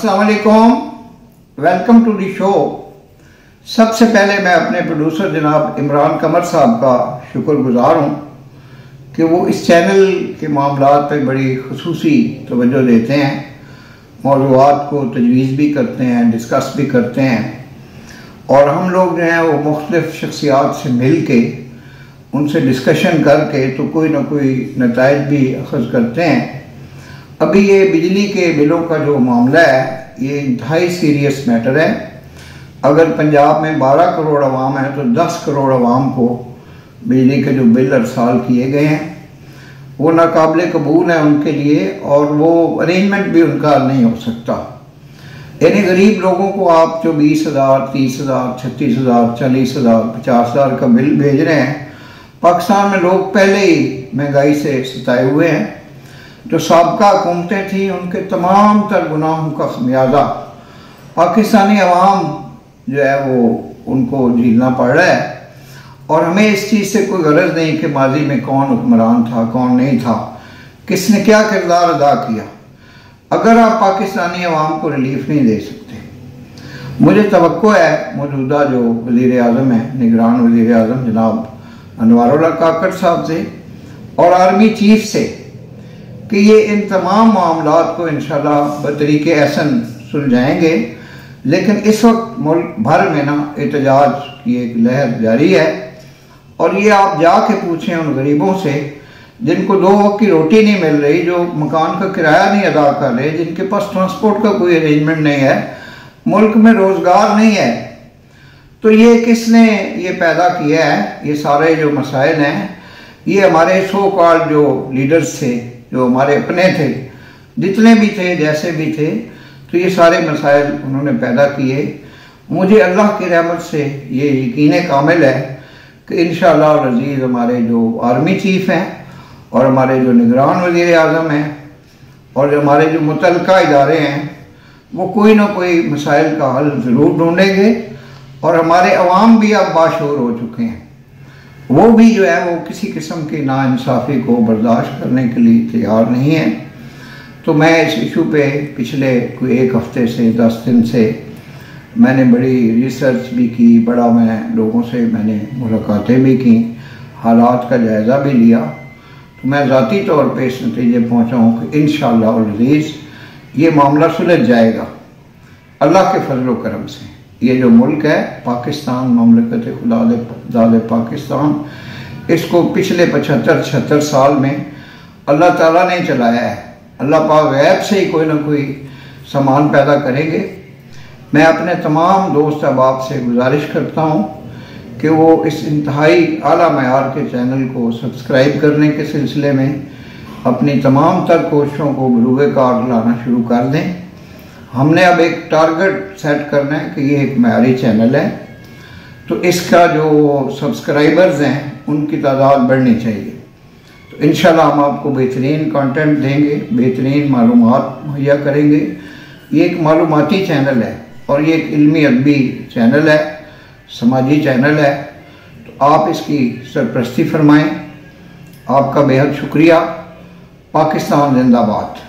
अस्सलाम वालेकुम, welcome to the show. सबसे पहले मैं अपने प्रोड्यूसर जनाब इमरान कमर साहब का शुक्रगुजार हूँ कि वो इस चैनल के मामलात पे बड़ी खुसूसी तवज्जो देते हैं, मौज़ूआत को तजवीज़ भी करते हैं, डिस्कस भी करते हैं और हम लोग जो हैं वो मुख्तलिफ शख्सियात से मिल के उनसे डिस्कशन करके तो कोई ना कोई नताइज भी अखज़ करते हैं। अभी ये बिजली के बिलों का जो मामला है ये इंतहाई सीरियस मैटर है। अगर पंजाब में 12 करोड़ अवाम है तो 10 करोड़ अवाम को बिजली के जो बिल अरसाल किए गए हैं वो नाकाबिले कबूल है उनके लिए और वो अरेंजमेंट भी उनका नहीं हो सकता। यानी गरीब लोगों को आप जो 20,000, 30,000, 36,000, 40,000, 50,000 का बिल भेज रहे हैं, पाकिस्तान में लोग पहले ही महंगाई से सताए हुए हैं। जो साबका हुकूमतें थी उनके तमाम तर गुनाहों का खमियाजा पाकिस्तानी अवाम जो है वो उनको झेलना पड़ रहा है और हमें इस चीज़ से कोई गरज नहीं कि माजी में कौन हुक्मरान था कौन नहीं था, किसने क्या किरदार अदा किया। अगर आप पाकिस्तानी अवाम को रिलीफ नहीं दे सकते, मुझे तवक्को है मौजूदा जो वज़ीर आज़म है, निगरान वज़ीर आज़म जनाब अनवारुल्लाह काकड़ साहब से और आर्मी चीफ से कि ये इन तमाम मामलात को इंशाल्लाह बतरीके एहसन सुलझाएंगे। लेकिन इस वक्त मुल्क भर में ना एहतजाज की एक लहर जारी है और ये आप जाके पूछें उन गरीबों से जिनको 2 वक्त की रोटी नहीं मिल रही, जो मकान का किराया नहीं अदा कर रहे, जिनके पास ट्रांसपोर्ट का कोई अरेंजमेंट नहीं है, मुल्क में रोज़गार नहीं है। तो ये किसने ये पैदा किया है? ये सारे जो मसाइल हैं ये हमारे सो कॉल्ड जो लीडर्स थे, जो हमारे अपने थे, जितने भी थे जैसे भी थे, तो ये सारे मसाइल उन्होंने पैदा किए। मुझे अल्लाह की रहमत से ये यकीन कामिल है कि इंशाअल्लाह अज़ीज़ हमारे जो आर्मी चीफ हैं और हमारे जो निगरान वज़ीर आज़म हैं और जो हमारे जो मुतल्लिका इदारे हैं वो कोई ना कोई मसाइल का हल ज़रूर ढूंढेंगे और हमारे अवाम भी अब बाशऊर हो चुके हैं। वो भी जो है वो किसी किस्म की नाइंसाफ़ी को बर्दाश्त करने के लिए तैयार नहीं है। तो मैं इस इशू पे पिछले कोई 1 हफ्ते से 10 दिन से मैंने बड़ी रिसर्च भी की, बड़ा मैं लोगों से मैंने मुलाकातें भी की, हालात का जायज़ा भी लिया। तो मैं ज़ाती तौर पे इस नतीजे पहुँचा हूँ कि इंशाअल्लाह अज़ीज़ ये मामला सुलझ जाएगा अल्लाह के फजल व करम से। ये जो मुल्क है पाकिस्तान, ममलकत खुदाद पाकिस्तान, इसको पिछले 75-76 साल में अल्लाह ताला ने चलाया है। अल्लाह पाक गैब से ही कोई ना कोई सामान पैदा करेंगे। मैं अपने तमाम दोस्त अहबाब से गुजारिश करता हूँ कि वो इस इंतहाई आला मयार के चैनल को सब्सक्राइब करने के सिलसिले में अपनी तमाम तर कोशिशों को बरूए कार लाना शुरू कर दें। हमने अब एक टारगेट सेट करना है कि ये एक मयारी चैनल है, तो इसका जो सब्सक्राइबर्स हैं उनकी तादाद बढ़नी चाहिए। तो इंशाल्लाह हम आपको बेहतरीन कंटेंट देंगे, बेहतरीन मालूमात मुहैया करेंगे। ये एक मालूमाती चैनल है और ये एक इल्मी अदबी चैनल है, समाजी चैनल है। तो आप इसकी सरपरस्ती फरमाएँ। आपका बेहद शुक्रिया। पाकिस्तान जिंदाबाद।